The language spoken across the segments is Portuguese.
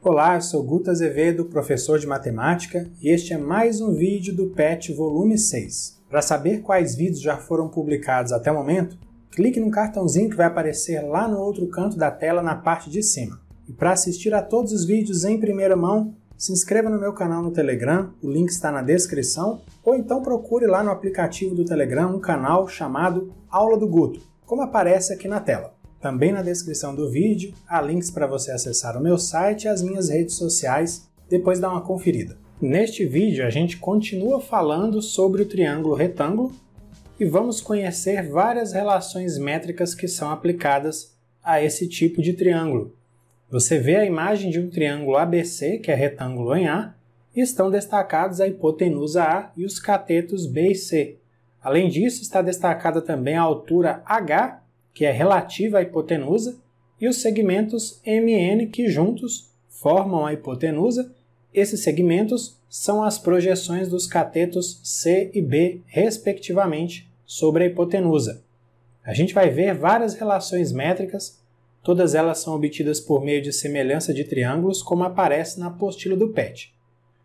Olá, eu sou Guto Azevedo, professor de matemática, e este é mais um vídeo do PET volume 6. Para saber quais vídeos já foram publicados até o momento, clique no cartãozinho que vai aparecer lá no outro canto da tela na parte de cima. E para assistir a todos os vídeos em primeira mão, se inscreva no meu canal no Telegram, o link está na descrição, ou então procure lá no aplicativo do Telegram um canal chamado Aula do Guto, como aparece aqui na tela. Também na descrição do vídeo há links para você acessar o meu site e as minhas redes sociais, depois dá uma conferida. Neste vídeo a gente continua falando sobre o triângulo retângulo e vamos conhecer várias relações métricas que são aplicadas a esse tipo de triângulo. Você vê a imagem de um triângulo ABC, que é retângulo em A, e estão destacados a hipotenusa A e os catetos B e C. Além disso, está destacada também a altura H, que é relativa à hipotenusa, e os segmentos MN, que juntos formam a hipotenusa. Esses segmentos são as projeções dos catetos C e B, respectivamente, sobre a hipotenusa. A gente vai ver várias relações métricas, todas elas são obtidas por meio de semelhança de triângulos, como aparece na apostila do PET.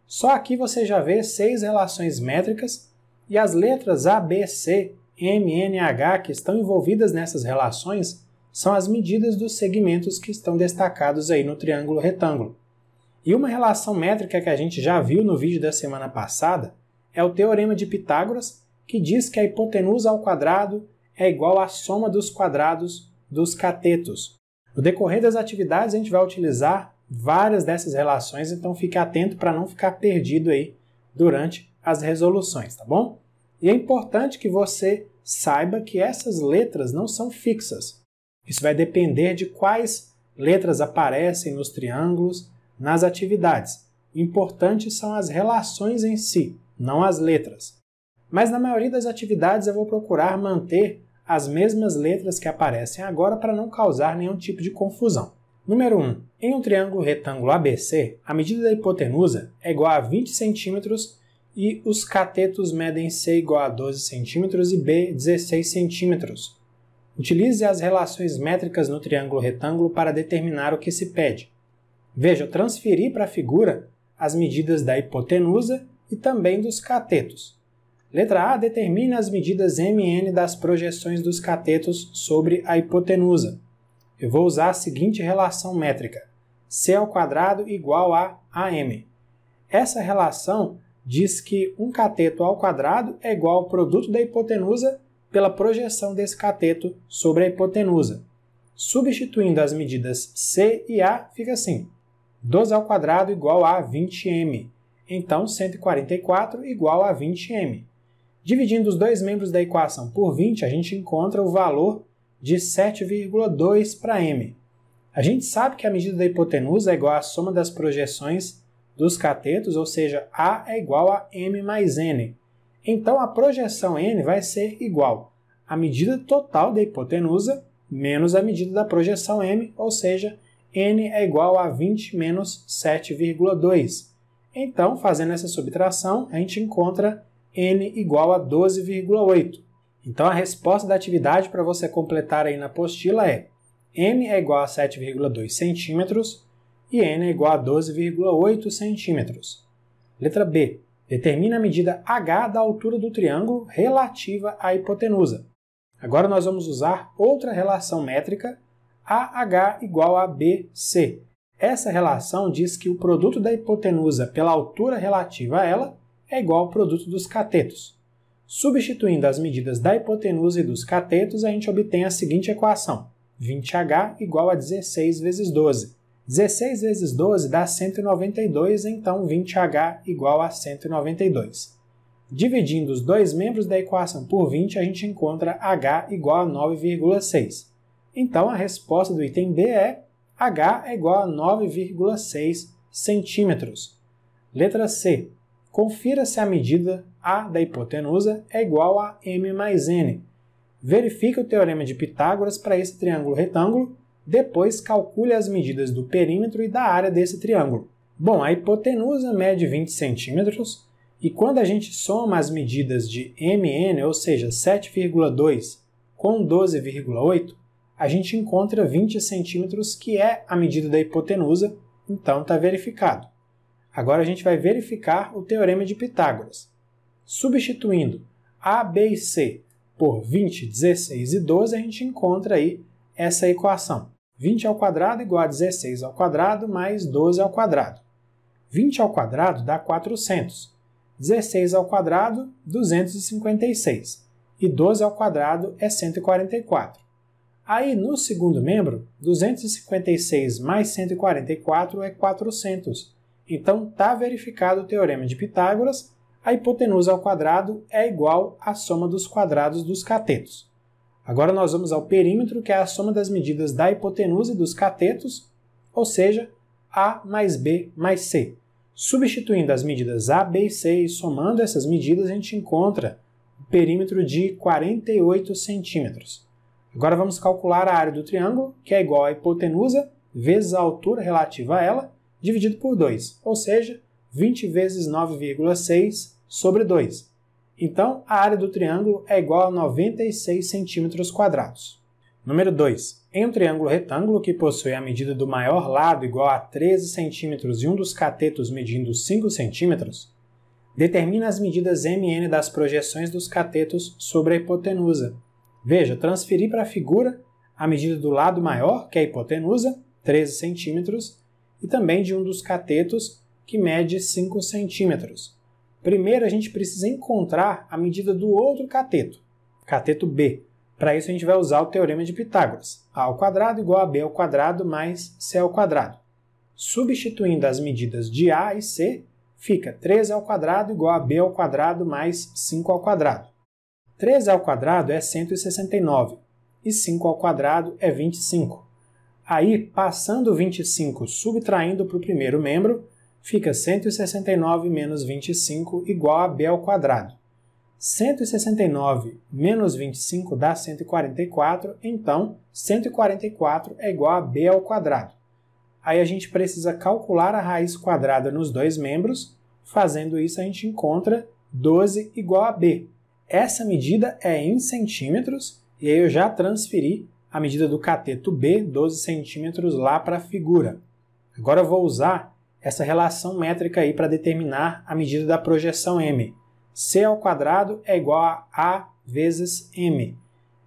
Só aqui você já vê 6 relações métricas, e as letras A, B, C, M, N, H que estão envolvidas nessas relações são as medidas dos segmentos que estão destacados aí no triângulo retângulo. E uma relação métrica que a gente já viu no vídeo da semana passada é o Teorema de Pitágoras, que diz que a hipotenusa ao quadrado é igual à soma dos quadrados dos catetos. No decorrer das atividades a gente vai utilizar várias dessas relações, então fique atento para não ficar perdido aí durante as resoluções, tá bom? E é importante que você saiba que essas letras não são fixas. Isso vai depender de quais letras aparecem nos triângulos, nas atividades. O importante são as relações em si, não as letras. Mas na maioria das atividades eu vou procurar manter as mesmas letras que aparecem agora para não causar nenhum tipo de confusão. Número 1. Em um triângulo retângulo ABC, a medida da hipotenusa é igual a 20 centímetros e os catetos medem C igual a 12 cm e B 16 cm. Utilize as relações métricas no triângulo retângulo para determinar o que se pede. Veja, eu transferi para a figura as medidas da hipotenusa e também dos catetos. Letra A determina as medidas MN das projeções dos catetos sobre a hipotenusa. Eu vou usar a seguinte relação métrica: C ao quadrado igual a AM. Essa relação diz que um cateto ao quadrado é igual ao produto da hipotenusa pela projeção desse cateto sobre a hipotenusa. Substituindo as medidas C e A, fica assim: 12 ao quadrado igual a 20m. Então, 144 igual a 20m. Dividindo os dois membros da equação por 20, a gente encontra o valor de 7,2 para m. A gente sabe que a medida da hipotenusa é igual à soma das projeções dos catetos, ou seja, A é igual a M mais N. Então, a projeção N vai ser igual à medida total da hipotenusa menos a medida da projeção M, ou seja, N é igual a 20 menos 7,2. Então, fazendo essa subtração, a gente encontra N igual a 12,8. Então, a resposta da atividade para você completar aí na apostila é: M é igual a 7,2 centímetros e N é igual a 12,8 centímetros. Letra B. Determina a medida H da altura do triângulo relativa à hipotenusa. Agora nós vamos usar outra relação métrica, AH igual a BC. Essa relação diz que o produto da hipotenusa pela altura relativa a ela é igual ao produto dos catetos. Substituindo as medidas da hipotenusa e dos catetos, a gente obtém a seguinte equação: 20H igual a 16 vezes 12. 16 vezes 12 dá 192, então 20H igual a 192. Dividindo os dois membros da equação por 20, a gente encontra H igual a 9,6. Então, a resposta do item B é: H é igual a 9,6 centímetros. Letra C. Confira se a medida A da hipotenusa é igual a M mais N. Verifique o Teorema de Pitágoras para esse triângulo retângulo. Depois, calcule as medidas do perímetro e da área desse triângulo. Bom, a hipotenusa mede 20 centímetros e quando a gente soma as medidas de MN, ou seja, 7,2 com 12,8, a gente encontra 20 centímetros, que é a medida da hipotenusa então está verificado. Agora a gente vai verificar o Teorema de Pitágoras. Substituindo A, B e C por 20, 16 e 12, a gente encontra aí essa equação. 20 ao quadrado igual a 16 ao quadrado mais 12 ao quadrado. 20 ao quadrado dá 400. 16 ao quadrado, 256. E 12 ao quadrado é 144. Aí, no segundo membro, 256 mais 144 é 400. Então, está verificado o Teorema de Pitágoras. A hipotenusa ao quadrado é igual à soma dos quadrados dos catetos. Agora nós vamos ao perímetro, que é a soma das medidas da hipotenusa e dos catetos, ou seja, A mais B mais C. Substituindo as medidas A, B e C e somando essas medidas, a gente encontra o perímetro de 48 centímetros. Agora vamos calcular a área do triângulo, que é igual à hipotenusa vezes a altura relativa a ela, dividido por 2, ou seja, 20 vezes 9,6 sobre 2. Então, a área do triângulo é igual a 96 centímetros quadrados. Número 2. Em um triângulo retângulo que possui a medida do maior lado igual a 13 centímetros e um dos catetos medindo 5 centímetros, determina as medidas m e n das projeções dos catetos sobre a hipotenusa. Veja, transferir para a figura a medida do lado maior, que é a hipotenusa, 13 centímetros, e também de um dos catetos, que mede 5 centímetros. Primeiro, a gente precisa encontrar a medida do outro cateto, cateto B. Para isso, a gente vai usar o Teorema de Pitágoras. A ao quadrado igual a B ao quadrado mais C ao quadrado. Substituindo as medidas de A e C, fica 13 ao quadrado igual a B ao quadrado mais 5 ao quadrado. 13 ao quadrado é 169 e 5 ao quadrado é 25. Aí, passando o 25 subtraindo para o primeiro membro, fica 169 menos 25 igual a B ao quadrado. 169 menos 25 dá 144, então 144 é igual a B ao quadrado. Aí a gente precisa calcular a raiz quadrada nos dois membros. Fazendo isso, a gente encontra 12 igual a B. Essa medida é em centímetros, e aí eu já transferi a medida do cateto B, 12 centímetros, lá para a figura. Agora eu vou usar essa relação métrica aí para determinar a medida da projeção M. C ao quadrado é igual a A vezes M.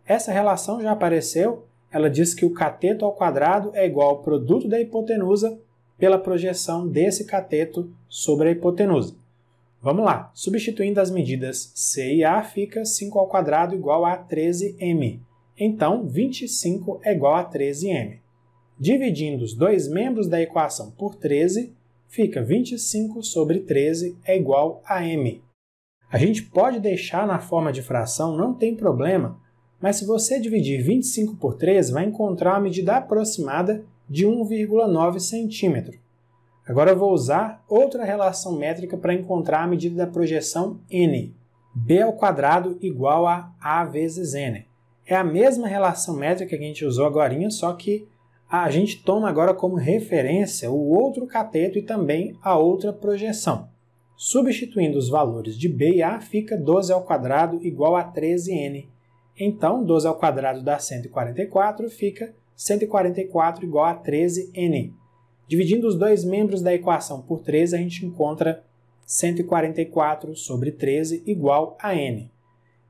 Essa relação já apareceu, ela diz que o cateto ao quadrado é igual ao produto da hipotenusa pela projeção desse cateto sobre a hipotenusa. Vamos lá, substituindo as medidas C e A, fica 5 ao quadrado igual a 13M. Então, 25 é igual a 13M. Dividindo os dois membros da equação por 13, fica 25 sobre 13 é igual a M. A gente pode deixar na forma de fração, não tem problema, mas se você dividir 25 por 13, vai encontrar uma medida aproximada de 1,9 centímetro. Agora eu vou usar outra relação métrica para encontrar a medida da projeção N. B ao quadrado igual a A vezes N. É a mesma relação métrica que a gente usou agora, só que a gente toma agora como referência o outro cateto e também a outra projeção. Substituindo os valores de B e A, fica 12 ao quadrado igual a 13N. Então, 12 ao quadrado dá 144, fica 144 igual a 13N. Dividindo os dois membros da equação por 13, a gente encontra 144 sobre 13 igual a N.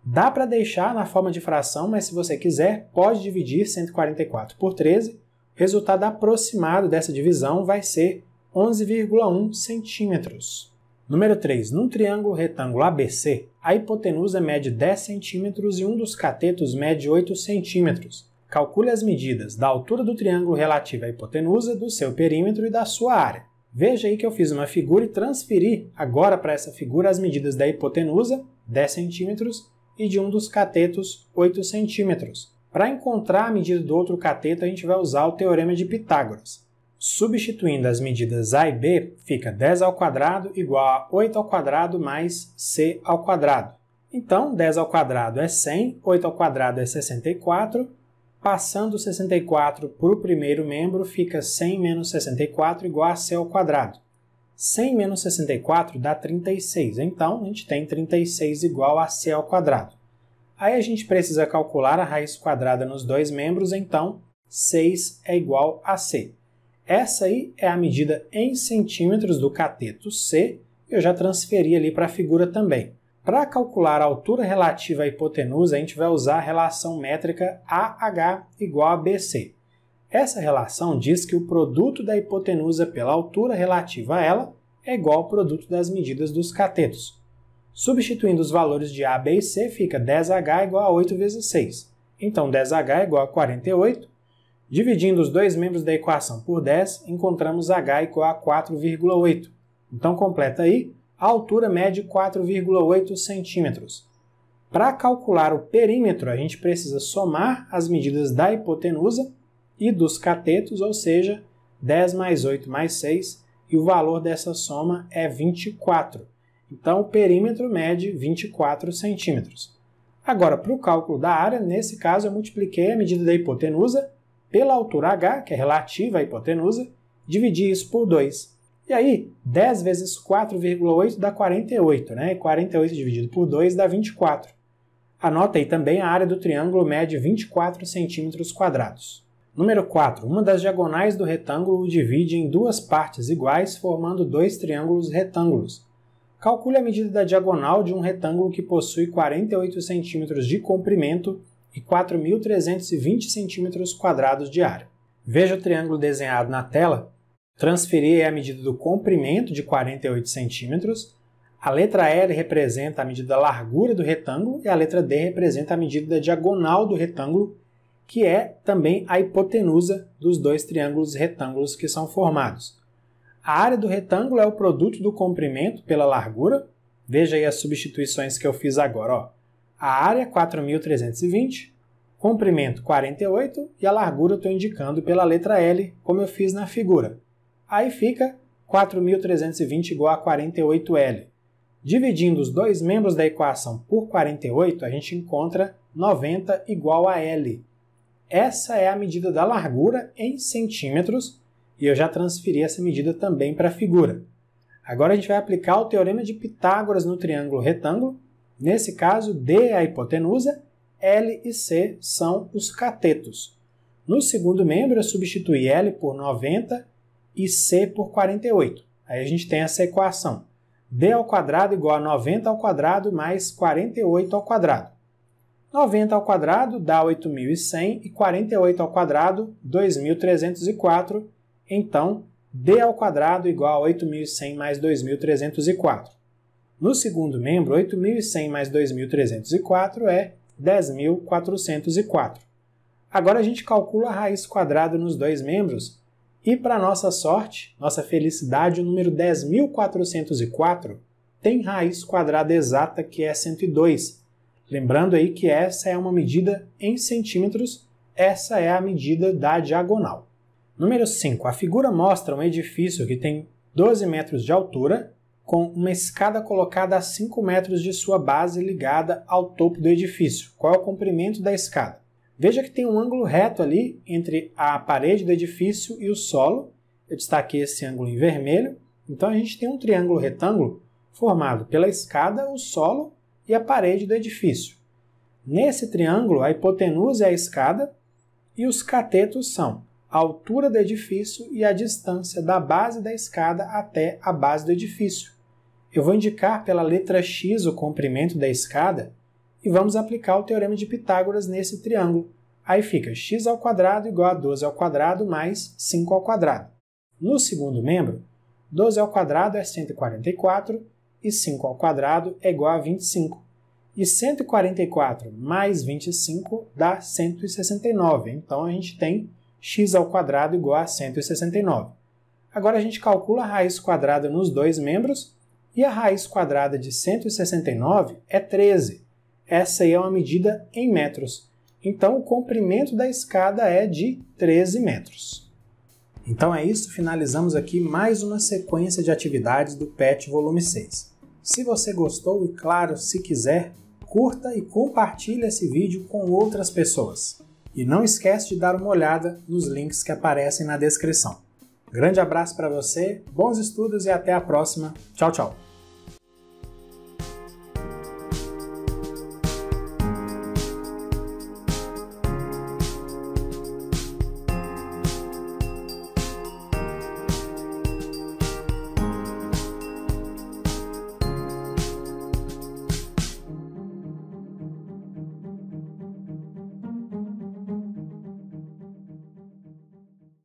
Dá para deixar na forma de fração, mas se você quiser, pode dividir 144 por 13. O resultado aproximado dessa divisão vai ser 11,1 centímetros. Número 3. Num triângulo retângulo ABC, a hipotenusa mede 10 centímetros e um dos catetos mede 8 centímetros. Calcule as medidas da altura do triângulo relativa à hipotenusa, do seu perímetro e da sua área. Veja aí que eu fiz uma figura e transferi agora para essa figura as medidas da hipotenusa, 10 centímetros, e de um dos catetos, 8 centímetros. Para encontrar a medida do outro cateto, a gente vai usar o Teorema de Pitágoras. Substituindo as medidas A e B, fica 10 ao quadrado igual a 8 ao quadrado mais C ao quadrado. Então, 10 ao quadrado é 100, 8 ao quadrado é 64. Passando 64 para o primeiro membro, fica 100 menos 64 igual a C ao quadrado. 100 menos 64 dá 36, então a gente tem 36 igual a C ao quadrado. Aí a gente precisa calcular a raiz quadrada nos dois membros, então 6 é igual a C. Essa aí é a medida em centímetros do cateto C, eu já transferi ali para a figura também. Para calcular a altura relativa à hipotenusa, a gente vai usar a relação métrica AH igual a BC. Essa relação diz que o produto da hipotenusa pela altura relativa a ela é igual ao produto das medidas dos catetos. Substituindo os valores de A, B e C, fica 10H igual a 8 vezes 6. Então, 10H é igual a 48. Dividindo os dois membros da equação por 10, encontramos H igual a 4,8. Então, completa aí, a altura mede 4,8 centímetros. Para calcular o perímetro, a gente precisa somar as medidas da hipotenusa e dos catetos, ou seja, 10 mais 8 mais 6, e o valor dessa soma é 24. Então, o perímetro mede 24 centímetros. Agora, para o cálculo da área, nesse caso eu multipliquei a medida da hipotenusa pela altura H, que é relativa à hipotenusa, dividi isso por 2. E aí, 10 vezes 4,8 dá 48, né? E 48 dividido por 2 dá 24. Anota aí também a área do triângulo mede 24 centímetros quadrados. Número 4. Uma das diagonais do retângulo o divide em duas partes iguais, formando dois triângulos retângulos. Calcule a medida da diagonal de um retângulo que possui 48 centímetros de comprimento e 4.320 centímetros quadrados de área. Veja o triângulo desenhado na tela. Transferi a medida do comprimento de 48 centímetros. A letra L representa a medida da largura do retângulo e a letra D representa a medida da diagonal do retângulo, que é também a hipotenusa dos dois triângulos retângulos que são formados. A área do retângulo é o produto do comprimento pela largura. Veja aí as substituições que eu fiz agora. Ó. A área 4.320, comprimento 48 e a largura eu estou indicando pela letra L, como eu fiz na figura. Aí fica 4.320 igual a 48L. Dividindo os dois membros da equação por 48, a gente encontra 90 igual a L. Essa é a medida da largura em centímetros e eu já transferi essa medida também para a figura. Agora a gente vai aplicar o teorema de Pitágoras no triângulo retângulo. Nesse caso, D é a hipotenusa, L e C são os catetos. No segundo membro, eu substituí L por 90 e C por 48. Aí a gente tem essa equação. D ao quadrado igual a 90 ao quadrado mais 48 ao quadrado. 90 ao quadrado dá 8.100 e 48 ao quadrado, 2.304. Então, D ao quadrado igual a 8.100 mais 2.304. No segundo membro, 8.100 mais 2.304 é 10.404. Agora a gente calcula a raiz quadrada nos dois membros e, para nossa sorte, nossa felicidade, o número 10.404 tem raiz quadrada exata, que é 102. Lembrando aí que essa é uma medida em centímetros, essa é a medida da diagonal. Número 5. A figura mostra um edifício que tem 12 metros de altura, com uma escada colocada a 5 metros de sua base ligada ao topo do edifício. Qual é o comprimento da escada? Veja que tem um ângulo reto ali entre a parede do edifício e o solo. Eu destaquei esse ângulo em vermelho. Então a gente tem um triângulo retângulo formado pela escada, o solo e a parede do edifício. Nesse triângulo, a hipotenusa é a escada e os catetos são a altura do edifício e a distância da base da escada até a base do edifício. Eu vou indicar pela letra X o comprimento da escada e vamos aplicar o teorema de Pitágoras nesse triângulo. Aí fica x ao quadrado igual a 12 ao quadrado mais 5 ao quadrado. No segundo membro, 12 ao quadrado é 144 e 5 ao quadrado é igual a 25. E 144 mais 25 dá 169. Então a gente tem x ao quadrado igual a 169. Agora a gente calcula a raiz quadrada nos dois membros e a raiz quadrada de 169 é 13. Essa aí é uma medida em metros. Então o comprimento da escada é de 13 metros. Então é isso, finalizamos aqui mais uma sequência de atividades do PET volume 6. Se você gostou e, claro, se quiser, curta e compartilhe esse vídeo com outras pessoas. E não esquece de dar uma olhada nos links que aparecem na descrição. Grande abraço para você, bons estudos e até a próxima. Tchau, tchau!